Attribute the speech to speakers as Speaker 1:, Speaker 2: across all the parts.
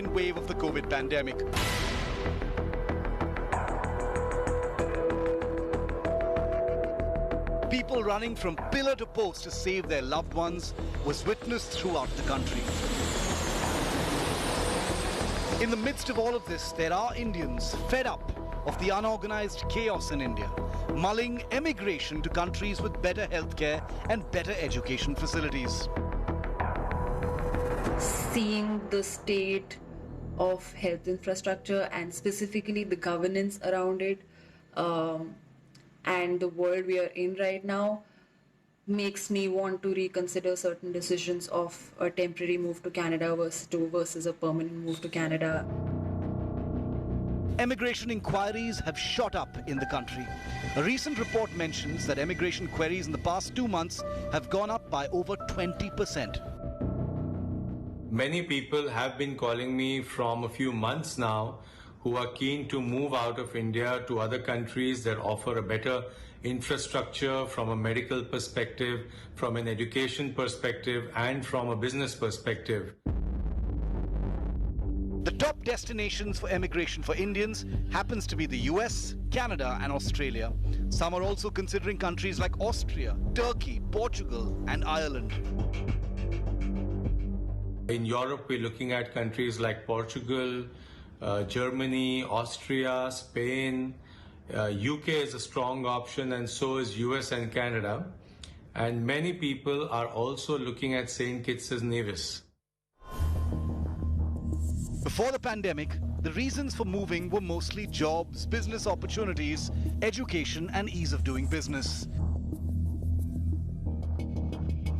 Speaker 1: second wave of the COVID pandemic. People running from pillar to post to save their loved ones was witnessed throughout the country. In the midst of all of this, there are Indians fed up of the unorganized chaos in India, mulling emigration to countries with better healthcare and better education facilities.
Speaker 2: Seeing the state of health infrastructure and specifically the governance around it and the world we are in right now makes me want to reconsider certain decisions of a temporary move to Canada versus a permanent move to Canada.
Speaker 1: Emigration inquiries have shot up in the country. A recent report mentions that emigration queries in the past 2 months have gone up by over 20%.
Speaker 3: Many people have been calling me from a few months now who are keen to move out of India to other countries that offer a better infrastructure from a medical perspective, from an education perspective, and from a business perspective.
Speaker 1: The top destinations for emigration for Indians happens to be the US, Canada and Australia. Some are also considering countries like Austria, Turkey, Portugal and Ireland.
Speaker 3: In Europe, we're looking at countries like Portugal, Germany, Austria, Spain. UK is a strong option, and so is US and Canada. And many people are also looking at St. Kitts as Nevis.
Speaker 1: Before the pandemic, the reasons for moving were mostly jobs, business opportunities, education and ease of doing business.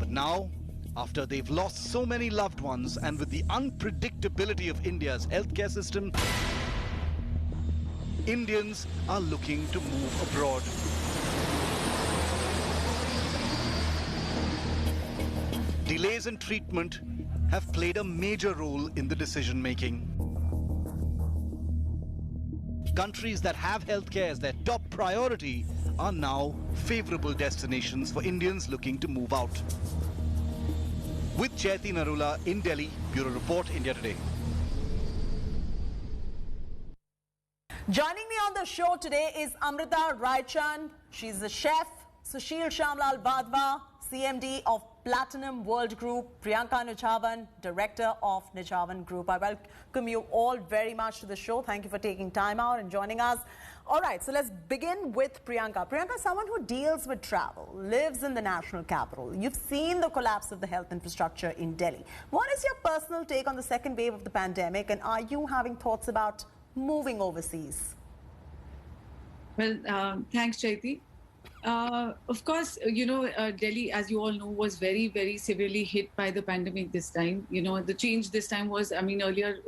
Speaker 1: But now, after they've lost so many loved ones and with the unpredictability of India's healthcare system, Indians are looking to move abroad. Delays in treatment have played a major role in the decision-making. Countries that have healthcare as their top priority are now favorable destinations for Indians looking to move out. With Jayati Narula in Delhi, Bureau Report, India Today.
Speaker 4: Joining me on the show today is Amrita Raichand. She's the chef. Sushil Shamlal Badwa, CMD of Platinum World Group. Priyanka Nichavan, Director of Nichavan Group. I welcome you all very much to the show. Thank you for taking time out and joining us. All right, so let's begin with Priyanka. Priyanka is someone who deals with travel, lives in the national capital. You've seen the collapse of the health infrastructure in Delhi. What is your personal take on the second wave of the pandemic, and are you having thoughts about moving overseas?
Speaker 5: Well, thanks, Chaiti. Of course, Delhi, as you all know, was very, very severely hit by the pandemic this time. The change this time was, earlier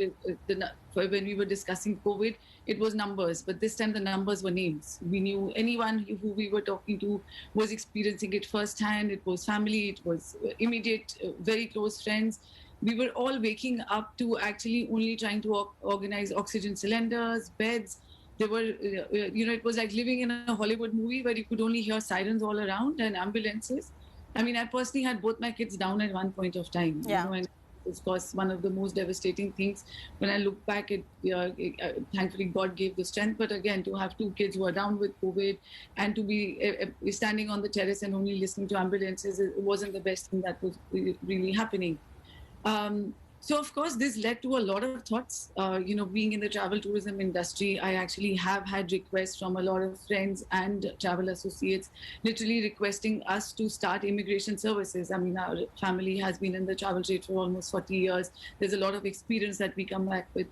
Speaker 5: when we were discussing COVID, it was numbers, but this time the numbers were names. We knew anyone who we were talking to was experiencing it firsthand. It was family, it was immediate, very close friends. We were all waking up to actually only trying to organize oxygen cylinders, beds. They were, it was like living in a Hollywood movie where you could only hear sirens all around and ambulances. I personally had both my kids down at one point of time.
Speaker 4: Yeah.
Speaker 5: And it's of course one of the most devastating things. When I look back, thankfully God gave the strength. But again, to have two kids who are down with COVID and to be standing on the terrace and only listening to ambulances, it wasn't the best thing that was really happening. So, of course, this led to a lot of thoughts. Being in the travel tourism industry, I actually have had requests from a lot of friends and travel associates literally requesting us to start immigration services. Our family has been in the travel trade for almost 40 years. There's a lot of experience that we come back with.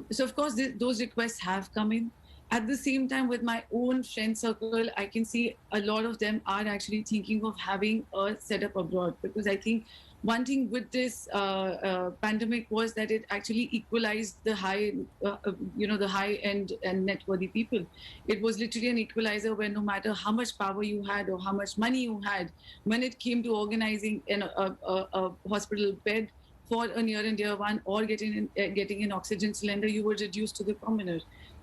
Speaker 5: So, of course, those requests have come in. At the same time, with my own friend circle, I can see a lot of them are actually thinking of having a setup abroad, because I think one thing with this pandemic was that it actually equalized the the high end and net worthy people. It was literally an equalizer where no matter how much power you had or how much money you had, when it came to organizing a hospital bed for a near and dear one or getting an oxygen cylinder, you were reduced to the commoner.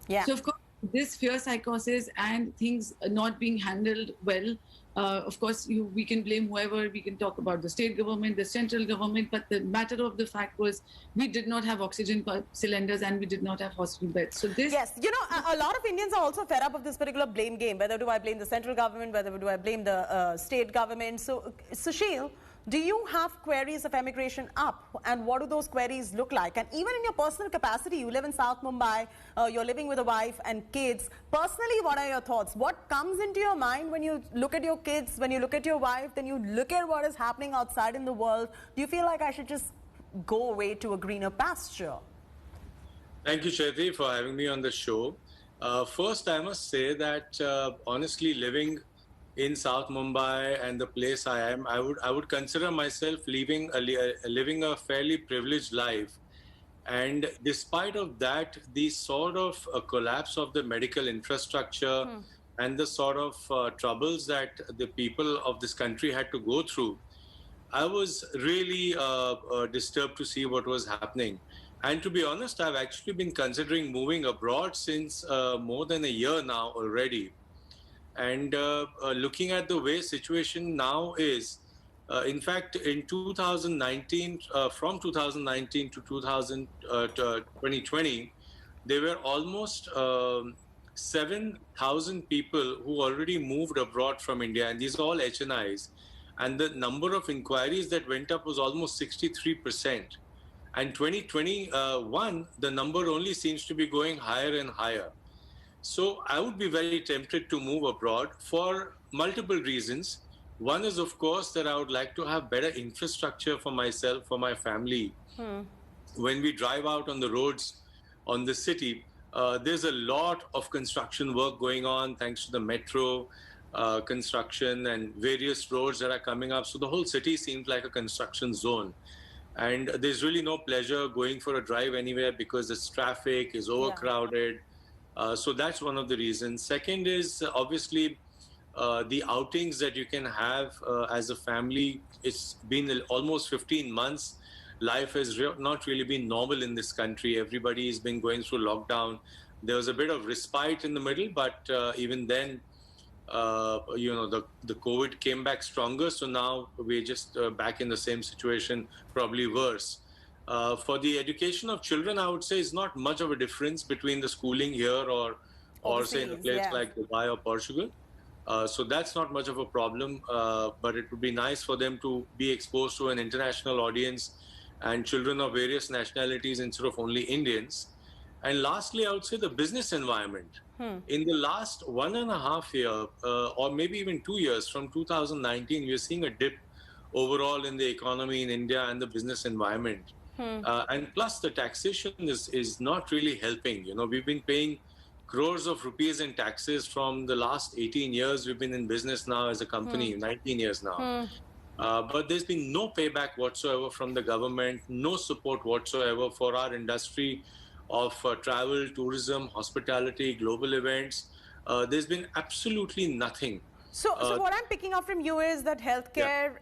Speaker 4: Yeah.
Speaker 5: So of course, this fear psychosis and things not being handled well Of course, we can blame whoever, we can talk about the state government, the central government, but the matter of the fact was we did not have oxygen cylinders and we did not have hospital beds. So this...
Speaker 4: Yes, you know, a lot of Indians are also fed up of this particular blame game. Whether do I blame the central government, whether do I blame the state government. So, Sushil, do you have queries of emigration up, and what do those queries look like? And even in your personal capacity, you live in South Mumbai, you're living with a wife and kids. Personally, what are your thoughts? What comes into your mind when you look at your kids, when you look at your wife, then you look at what is happening outside in the world? Do you feel like I should just go away to a greener pasture?
Speaker 3: Thank you, Chaiti, for having me on the show. First, I must say that honestly, living in South Mumbai and the place I am, I would consider myself living a fairly privileged life. And despite of that, the sort of collapse of the medical infrastructure and the sort of troubles that the people of this country had to go through, I was really disturbed to see what was happening. And to be honest, I've actually been considering moving abroad since more than a year now already. And looking at the way situation now is, in fact, in 2019, from 2019 to 2020, there were almost 7,000 people who already moved abroad from India, and these are all HNIs. And the number of inquiries that went up was almost 63%. And 2021, the number only seems to be going higher and higher. So I would be very tempted to move abroad for multiple reasons. One is, of course, that I would like to have better infrastructure for myself, for my family. When we drive out on the roads, on the city, there's a lot of construction work going on thanks to the metro construction and various roads that are coming up. So the whole city seems like a construction zone. And there's really no pleasure going for a drive anywhere because it's traffic, is overcrowded. So that's one of the reasons. Second is obviously the outings that you can have as a family. It's been almost 15 months. Life has not really been normal in this country. Everybody has been going through lockdown. There was a bit of respite in the middle, but even then, the COVID came back stronger. So now we're just back in the same situation, probably worse. For the education of children, I would say it's not much of a difference between the schooling here or say in a place like Dubai or Portugal. So that's not much of a problem, but it would be nice for them to be exposed to an international audience and children of various nationalities instead of only Indians. And lastly, I would say the business environment. In the last 1.5 years, or maybe even 2 years, from 2019, we're seeing a dip overall in the economy in India and the business environment. And plus the taxation is not really helping. You know, we've been paying crores of rupees in taxes from the last 18 years. We've been in business now as a company, 19 years now. But there's been no payback whatsoever from the government, no support whatsoever for our industry of travel, tourism, hospitality, global events. There's been absolutely nothing.
Speaker 4: So what I'm picking up from you is that healthcare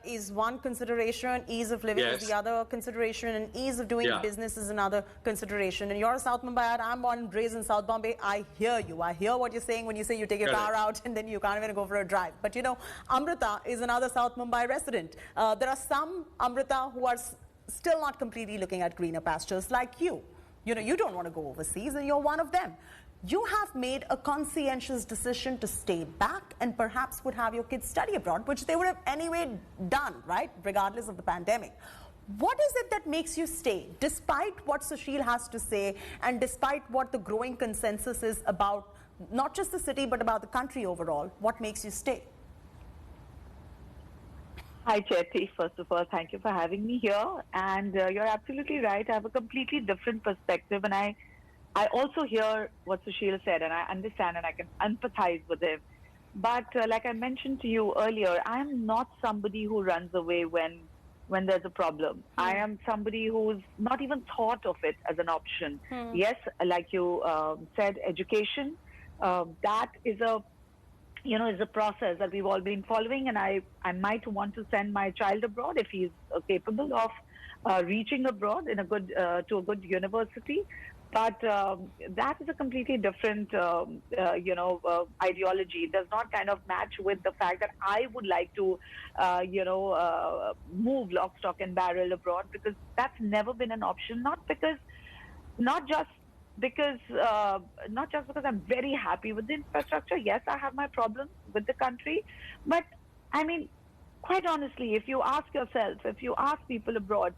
Speaker 4: is one consideration, ease of living is the other consideration, and ease of doing business is another consideration. And you're a South Mumbaiite, I'm born and raised in South Bombay. I hear you. I hear what you're saying when you say you take your car out and then you can't even go for a drive. But you know, Amrita is another South Mumbai resident. There are some Amrita who are still not completely looking at greener pastures like you. You know, you don't want to go overseas and you're one of them. You have made a conscientious decision to stay back and perhaps would have your kids study abroad, which they would have anyway done, right, regardless of the pandemic. What is it that makes you stay, despite what Sushil has to say and despite what the growing consensus is about not just the city but about the country overall? What makes you stay?
Speaker 6: Hi, Chaiti. First of all, thank you for having me here. And you're absolutely right. I have a completely different perspective, and I also hear what Sushil said, and I understand and I can empathize with him. But like I mentioned to you earlier, I am not somebody who runs away when there's a problem. I am somebody who's not even thought of it as an option. Yes, like you said, education, that is a process that we've all been following, and I might want to send my child abroad if he's capable of reaching abroad in a good to a good university. But that is a completely different, ideology. It does not kind of match with the fact that I would like to, move lock, stock, and barrel abroad, because that's never been an option. Not just because I'm very happy with the infrastructure. Yes, I have my problems with the country, but I mean, quite honestly, if you ask people abroad,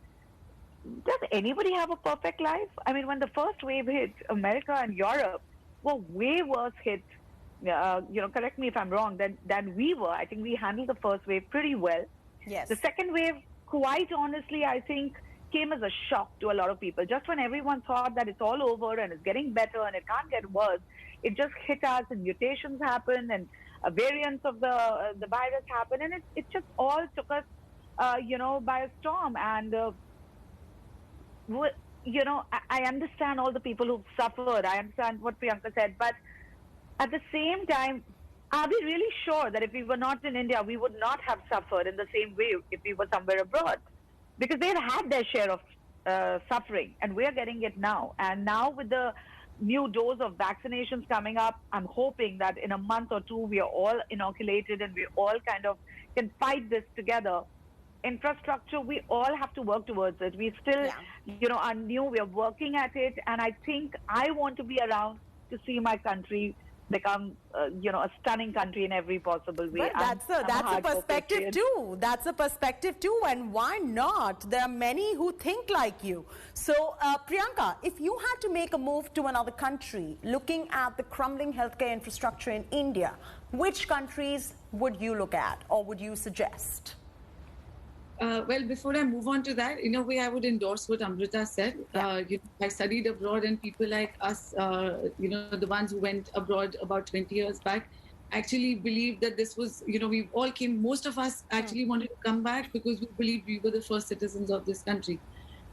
Speaker 6: does anybody have a perfect life? I mean, when the first wave hit, America and Europe were way worse hit. Correct me if I'm wrong. Than we were. I think we handled the first wave pretty well.
Speaker 4: Yes.
Speaker 6: The second wave, quite honestly, I think came as a shock to a lot of people. Just when everyone thought that it's all over and it's getting better and it can't get worse, it just hit us, and mutations happen, and variants of the virus happen, and it just all took us, by a storm. And I understand all the people who've suffered. I understand what Priyanka said, but at the same time, are we really sure that if we were not in India, we would not have suffered in the same way if we were somewhere abroad? Because they've had their share of suffering, and we're getting it now. And now with the new dose of vaccinations coming up, I'm hoping that in a month or two, we are all inoculated and we all kind of can fight this together. Infrastructure, we all have to work towards it. We still, are new. We are working at it, and I think I want to be around to see my country become, a stunning country in every possible way.
Speaker 4: But that's a perspective too. That's a perspective too, and why not? There are many who think like you. So, Priyanka, if you had to make a move to another country, looking at the crumbling healthcare infrastructure in India, which countries would you look at, or would you suggest?
Speaker 5: Well, before I move on to that, in a way, I would endorse what Amrita said. I studied abroad, and people like us, the ones who went abroad about 20 years back, actually believed that this was, we all came, most of us actually wanted to come back because we believed we were the first citizens of this country.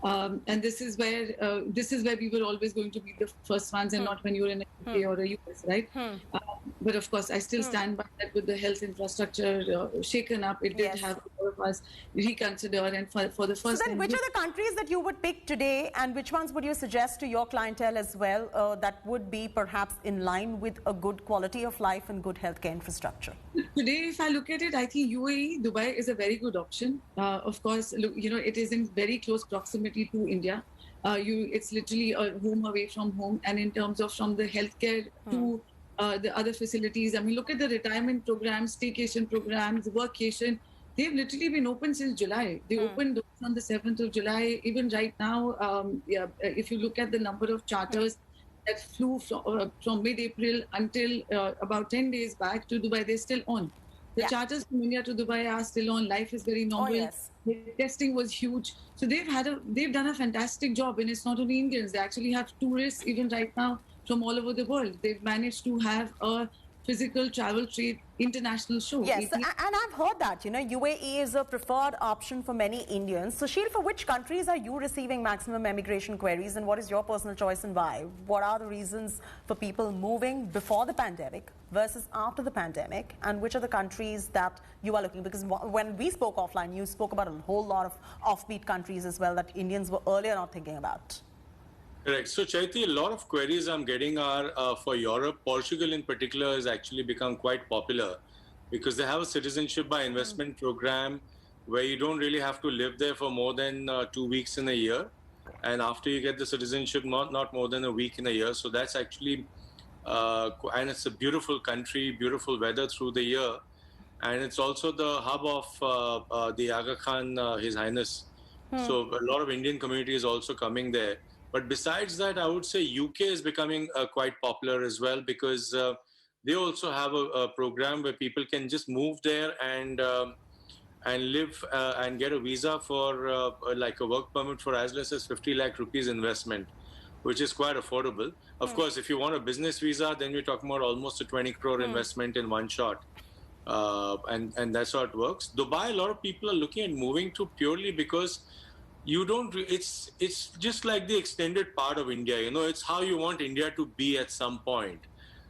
Speaker 5: And this is where we were always going to be the first ones, and not when you were in a UK or a US, right? But of course, I still stand by that. With the health infrastructure shaken up, it did have all of us reconsider, and for the first.
Speaker 4: So then, which are the countries that you would pick today, and which ones would you suggest to your clientele as well, that would be perhaps in line with a good quality of life and good healthcare infrastructure?
Speaker 5: Today, if I look at it, I think UAE, Dubai is a very good option. Of course, it is in very close proximity to India. It's literally a home away from home, and in terms of from the healthcare to the other facilities, I mean, look at the retirement programs, staycation programs, workation. They've literally been open since July. They opened doors on the 7th of July. Even right now, if you look at the number of charters that flew from mid-April until about 10 days back to Dubai, they're still on. The charters from India to Dubai are still on. Life is very normal.
Speaker 4: Oh, yes.
Speaker 5: The testing was huge. So they've done a fantastic job. And it's not only Indians. They actually have tourists even right now from all over the world. They've managed to have a physical travel trade international show.
Speaker 4: Yes, and I've heard that, UAE is a preferred option for many Indians. So, Sushil, for which countries are you receiving maximum emigration queries, and what is your personal choice and why? What are the reasons for people moving before the pandemic versus after the pandemic, and which are the countries that you are looking? Because when we spoke offline, you spoke about a whole lot of offbeat countries as well that Indians were earlier not thinking about.
Speaker 3: Correct. So, Chaiti, a lot of queries I'm getting are for Europe. Portugal in particular has actually become quite popular because they have a citizenship by investment program where you don't really have to live there for more than 2 weeks in a year. And after you get the citizenship, not more than a week in a year. So that's actually, and it's a beautiful country, beautiful weather through the year. And it's also the hub of the Aga Khan, His Highness. So a lot of Indian community is also coming there. But besides that, I would say UK is becoming quite popular as well because they also have a program where people can just move there and live and get a visa for like a work permit for as less as 50 lakh rupees investment, which is quite affordable. Of course, if you want a business visa, then we're talking about almost a 20 crore investment in one shot. And that's how it works. Dubai, a lot of people are looking at moving to purely because you don't, it's just like the extended part of India, it's how you want India to be at some point.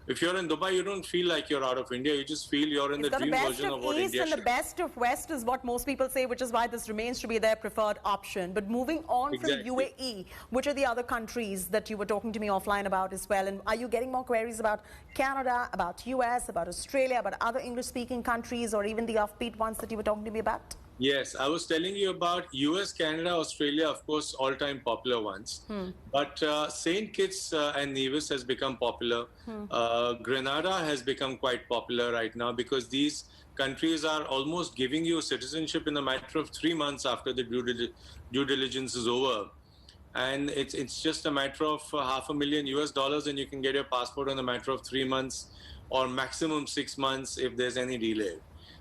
Speaker 3: If you're in Dubai, you don't feel like you're out of India. You just feel you're in
Speaker 4: It's
Speaker 3: the
Speaker 4: got the
Speaker 3: dream
Speaker 4: best
Speaker 3: version
Speaker 4: of
Speaker 3: of what
Speaker 4: East
Speaker 3: India
Speaker 4: and the
Speaker 3: should.
Speaker 4: best of West is what most people say, which is why this remains to be their preferred option. But moving on
Speaker 3: Exactly.
Speaker 4: from UAE, which are the other countries that you were talking to me offline about as well? And are you getting more queries about Canada, about US, about Australia, about other English-speaking countries, or even the offbeat ones that you were talking to me about?
Speaker 3: Yes, I was telling you about US, Canada, Australia, of course, all-time popular ones. But St. Kitts and Nevis has become popular. Grenada has become quite popular right now because these countries are almost giving you citizenship in a matter of 3 months after the due diligence is over. And it's just a matter of $500,000 US, and you can get your passport in a matter of 3 months or maximum 6 months if there's any delay.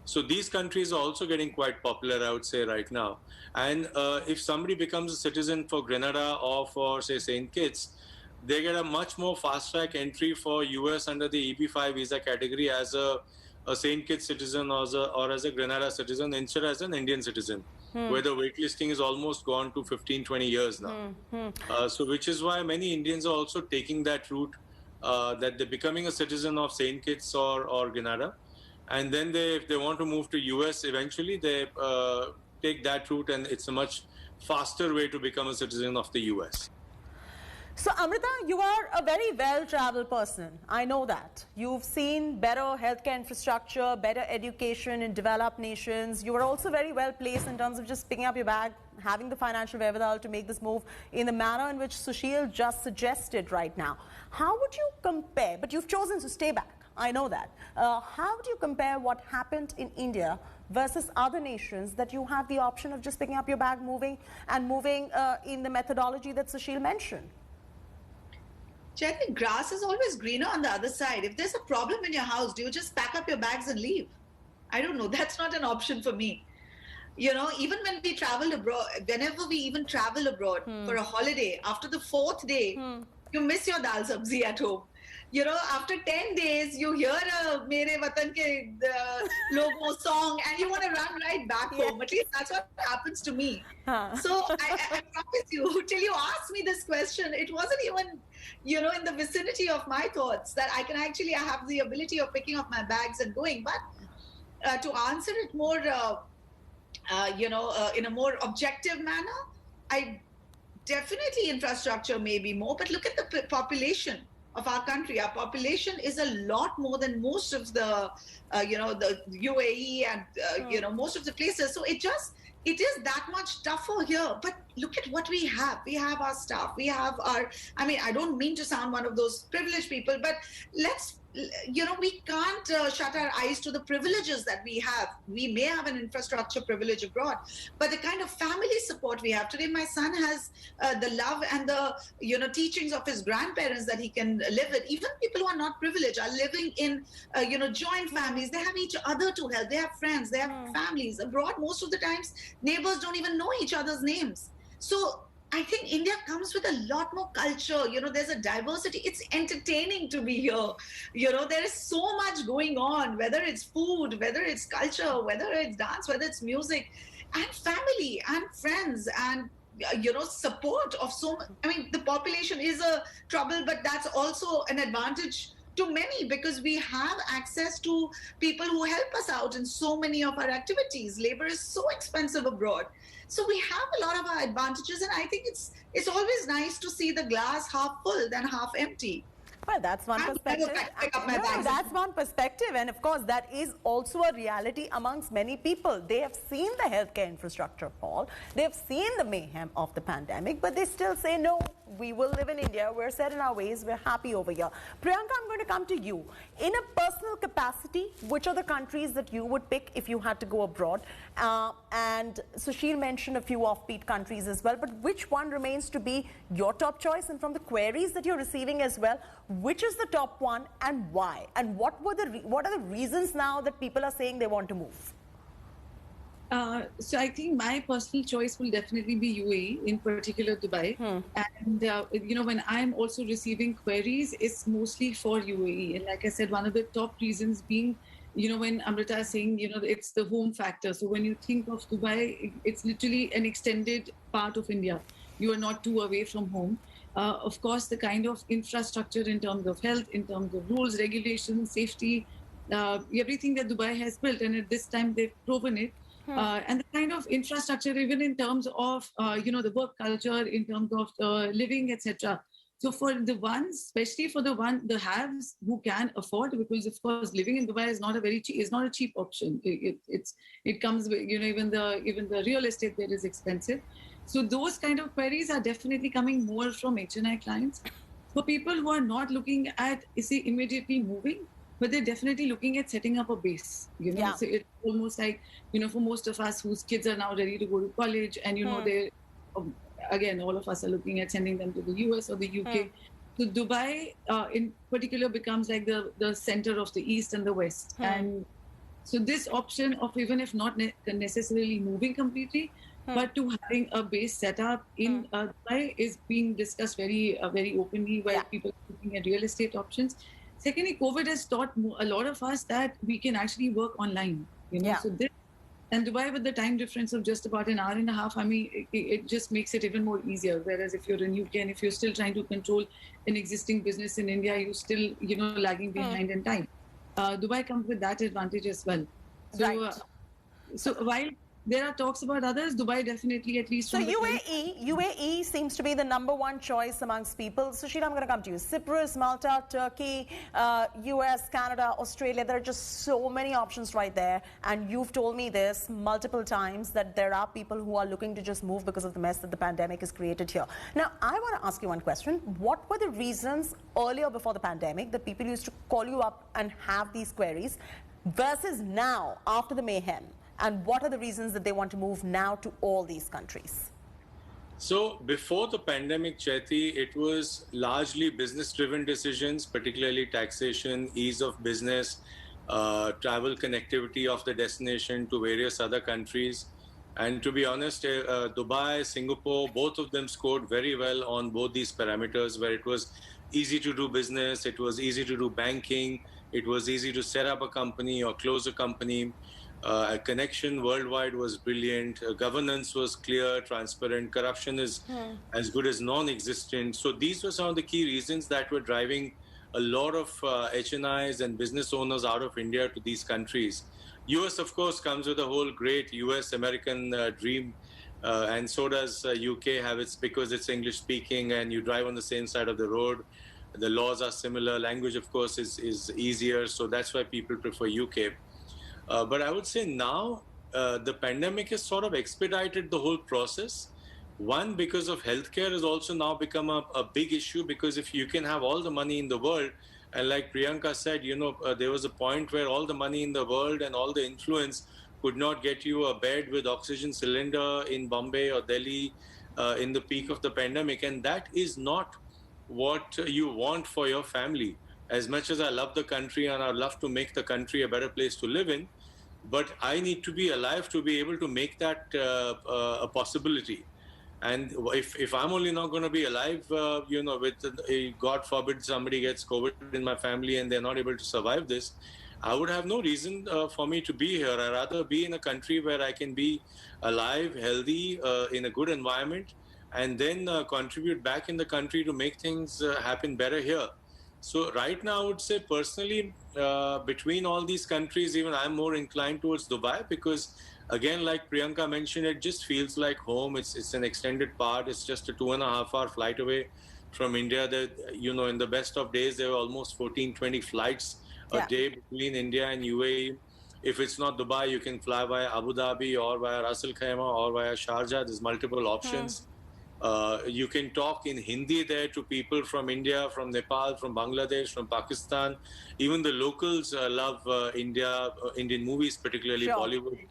Speaker 3: So these countries are also getting quite popular, I would say, right now. And if somebody becomes a citizen for Grenada or for, say, St. Kitts, they get a much more fast-track entry for US under the EB5 visa category as a St. Kitts citizen or as a Grenada citizen instead as an Indian citizen, where the waitlisting is almost gone to 15, 20 years now. So which is why many Indians are also taking that route, that they're becoming a citizen of St. Kitts or Grenada. And then if they want to move to US eventually, they take that route, and it's a much faster way to become a citizen of the US.
Speaker 4: So, Amrita, you are a very well-traveled person. I know that. You've seen better healthcare infrastructure, better education in developed nations. You are also very well placed in terms of just picking up your bag, having the financial wherewithal to make this move in the manner in which Sushil just suggested right now. How would you compare? But you've chosen to stay back. I know that. How do you compare what happened in India versus other nations that you have the option of just picking up your bag, moving in the methodology that Sushil mentioned?
Speaker 7: I think grass is always greener on the other side. If there's a problem in your house, do you just pack up your bags and leave? I don't know. That's not an option for me. You know, even when we travel abroad, whenever we even travel abroad for a holiday, after the 4th day, you miss your dal sabzi at home. You know, after 10 days, you hear a Mere Watan Ke logo song and you want to run right back home. At least that's what happens to me. So I promise you, till you asked me this question, it wasn't even, you know, in the vicinity of my thoughts that I have the ability of picking up my bags and going. But to answer it more, in a more objective manner, I definitely infrastructure may be more, but look at the population of our country. Our population is a lot more than most of the, the UAE and, most of the places. So it is that much tougher here. But look at what we have. We have our staff. We have I don't mean to sound one of those privileged people, but we can't shut our eyes to the privileges that we have. We may have an infrastructure privilege abroad, but the kind of family support we have today, my son has the love and the, teachings of his grandparents that he can live with. Even people who are not privileged are living in, joint families. They have each other to help. They have friends. They have families. Abroad, most of the times, neighbors don't even know each other's names. So I think India comes with a lot more culture. There's a diversity. It's entertaining to be here. There is so much going on, whether it's food, whether it's culture, whether it's dance, whether it's music, and family and friends and, support of the population is a trouble, but that's also an advantage to many because we have access to people who help us out in so many of our activities. Labor is so expensive abroad. So we have a lot of our advantages, and I think it's always nice to see the glass half full than half empty.
Speaker 4: Well, that's one perspective. That's one perspective. And of course, that is also a reality amongst many people. They have seen the healthcare infrastructure fall. They have seen the mayhem of the pandemic, but they still say, no, we will live in India. We're set in our ways. We're happy over here. Priyanka, I'm going to come to you. In a personal capacity, which are the countries that you would pick if you had to go abroad? And Sushil mentioned a few offbeat countries as well, but which one remains to be your top choice? And from the queries that you're receiving as well, which is the top one and why? And what are the reasons now that people are saying they want to move?
Speaker 5: So I think my personal choice will definitely be UAE, in particular Dubai. And, when I'm also receiving queries, it's mostly for UAE. And like I said, one of the top reasons being, when Amrita is saying, it's the home factor. So when you think of Dubai, it's literally an extended part of India. You are not too away from home. Of course, the kind of infrastructure in terms of health, in terms of rules, regulations, safety, everything that Dubai has built, and at this time they've proven it. And the kind of infrastructure, even in terms of the work culture, in terms of living, etc. So for the ones, especially for the haves who can afford, because of course living in Dubai is not a cheap option. It comes with even the real estate there is expensive. So those kind of queries are definitely coming more from HNI clients. For people who are not looking at immediately moving, but they're definitely looking at setting up a base.
Speaker 4: Yeah.
Speaker 5: So it's almost like for most of us whose kids are now ready to go to college, and they again, all of us are looking at sending them to the US or the UK. So Dubai, in particular, becomes like the center of the East and the West. And so this option of even if not necessarily moving completely, but to having a base set up in Dubai is being discussed very openly, where people are looking at real estate options. Secondly, COVID has taught a lot of us that we can actually work online. So this. And Dubai, with the time difference of just about an hour and a half, I mean, it just makes it even more easier. Whereas if you're in UK and if you're still trying to control an existing business in India, you're still, lagging behind in time. Dubai comes with that advantage as well. So,
Speaker 4: Right.
Speaker 5: So while there are talks about others, Dubai definitely, at least.
Speaker 4: So UAE seems to be the #1 choice amongst people. Sushila, I'm going to come to you. Cyprus, Malta, Turkey, US, Canada, Australia. There are just so many options right there. And you've told me this multiple times that there are people who are looking to just move because of the mess that the pandemic has created here. Now, I want to ask you one question. What were the reasons earlier before the pandemic that people used to call you up and have these queries versus now after the mayhem? And what are the reasons that they want to move now to all these countries?
Speaker 3: So before the pandemic, Chaiti, it was largely business-driven decisions, particularly taxation, ease of business, travel connectivity of the destination to various other countries. And to be honest, Dubai, Singapore, both of them scored very well on both these parameters, where it was easy to do business, it was easy to do banking, it was easy to set up a company or close a company. A connection worldwide was brilliant. Governance was clear, transparent. Corruption is as good as non-existent. So these were some of the key reasons that were driving a lot of HNIs and business owners out of India to these countries. US, of course, comes with a whole great US-American dream. And so does UK have its, because it's English speaking and you drive on the same side of the road. The laws are similar. Language, of course, is easier. So that's why people prefer UK. But I would say now the pandemic has sort of expedited the whole process. One, because of healthcare has also now become a big issue, because if you can have all the money in the world, and like Priyanka said, there was a point where all the money in the world and all the influence could not get you a bed with oxygen cylinder in Bombay or Delhi in the peak of the pandemic. And that is not what you want for your family. As much as I love the country and I love to make the country a better place to live in, but I need to be alive to be able to make that a possibility. And if I'm only not going to be alive, with God forbid somebody gets COVID in my family and they're not able to survive this, I would have no reason for me to be here. I'd rather be in a country where I can be alive, healthy, in a good environment, and then contribute back in the country to make things happen better here. So right now, I would say personally, between all these countries, even I'm more inclined towards Dubai because, again, like Priyanka mentioned, it just feels like home. It's an extended part. It's just a 2.5-hour flight away from India. That, in the best of days, there were almost 14, 20 flights a day between India and UAE. If it's not Dubai, you can fly via Abu Dhabi or via Ras Al Khaimah or via Sharjah. There's multiple options. You can talk in Hindi there to people from India, from Nepal, from Bangladesh, from Pakistan. Even the locals love Indian movies, particularly Bollywood.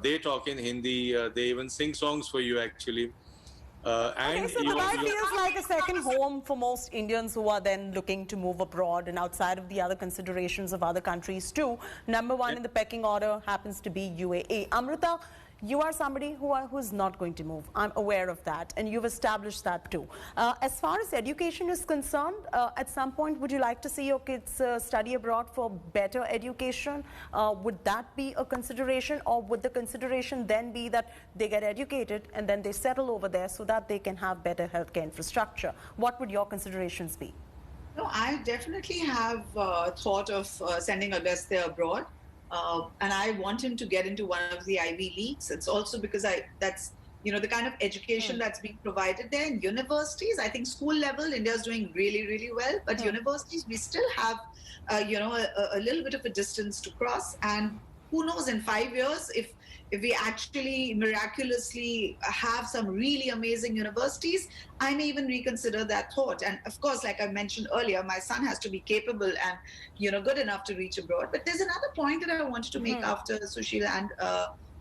Speaker 3: They talk in Hindi. They even sing songs for you, actually.
Speaker 4: Okay, so Dubai feels like a second home for most Indians who are then looking to move abroad, and outside of the other considerations of other countries too. #1 in the pecking order happens to be UAE. Amrita, you are somebody who's not going to move. I'm aware of that, and you've established that too. As far as education is concerned, at some point, would you like to see your kids study abroad for better education? Would that be a consideration, or would the consideration then be that they get educated and then they settle over there so that they can have better healthcare infrastructure? What would your considerations be?
Speaker 7: No, I definitely have thought of sending Agastya abroad. And I want him to get into one of the Ivy Leagues. It's also because that's the kind of education that's being provided there. In universities, I think school level, India is doing really, really well. But universities, we still have, a little bit of a distance to cross. And who knows, in 5 years, if we actually miraculously have some really amazing universities, I may even reconsider that thought. And of course, like I mentioned earlier, my son has to be capable and good enough to reach abroad. But there's another point that I wanted to make after Sushil and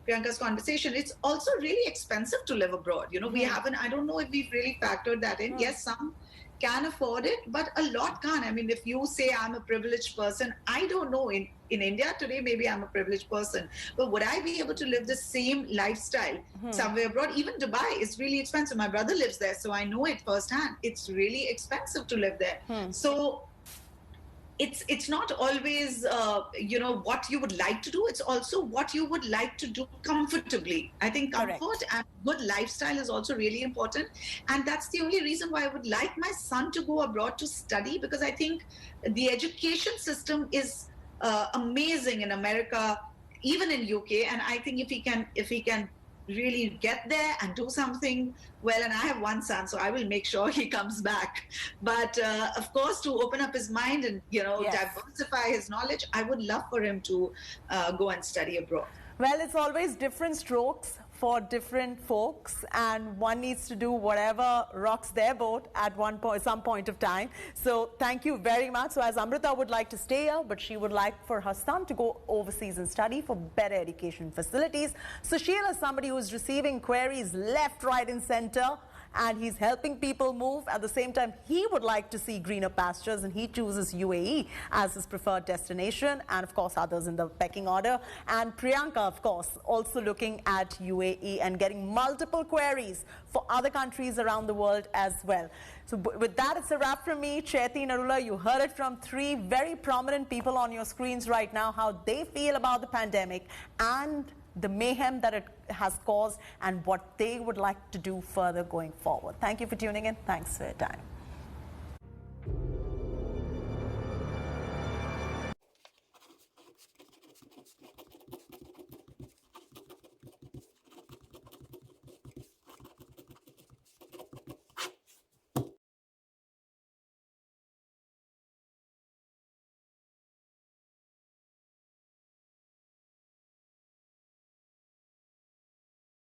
Speaker 7: Priyanka's conversation. It's also really expensive to live abroad. We haven't, I don't know if we've really factored that in. Yes, some can afford it, but a lot can't. I mean, if you say I'm a privileged person, I don't know. In India today, maybe I'm a privileged person, but would I be able to live the same lifestyle somewhere abroad? Even Dubai is really expensive. My brother lives there, so I know it firsthand. It's really expensive to live there. So it's not always what you would like to do. It's also what you would like to do comfortably. I think comfort and good lifestyle is also really important, and that's the only reason why I would like my son to go abroad to study, because I think the education system is amazing in America, even in UK, and I think if he can really get there and do something well, and I have one son, so I will make sure he comes back. But of course, to open up his mind and diversify his knowledge, I would love for him to go and study abroad.
Speaker 4: Well, it's always different strokes for different folks, and one needs to do whatever rocks their boat at some point of time. So thank you very much. So as Amrita would like to stay here, but she would like for her son to go overseas and study for better education facilities. Sushil is somebody who is receiving queries left, right and center, and he's helping people move. At the same time, he would like to see greener pastures, and he chooses UAE as his preferred destination, and of course others in the pecking order. And Priyanka, of course, also looking at UAE and getting multiple queries for other countries around the world as well. So with that, it's a wrap from me, Chaiti Narula. You heard it from three very prominent people on your screens right now, how they feel about the pandemic and the mayhem that it has caused and what they would like to do further going forward. Thank you for tuning in. Thanks for your time.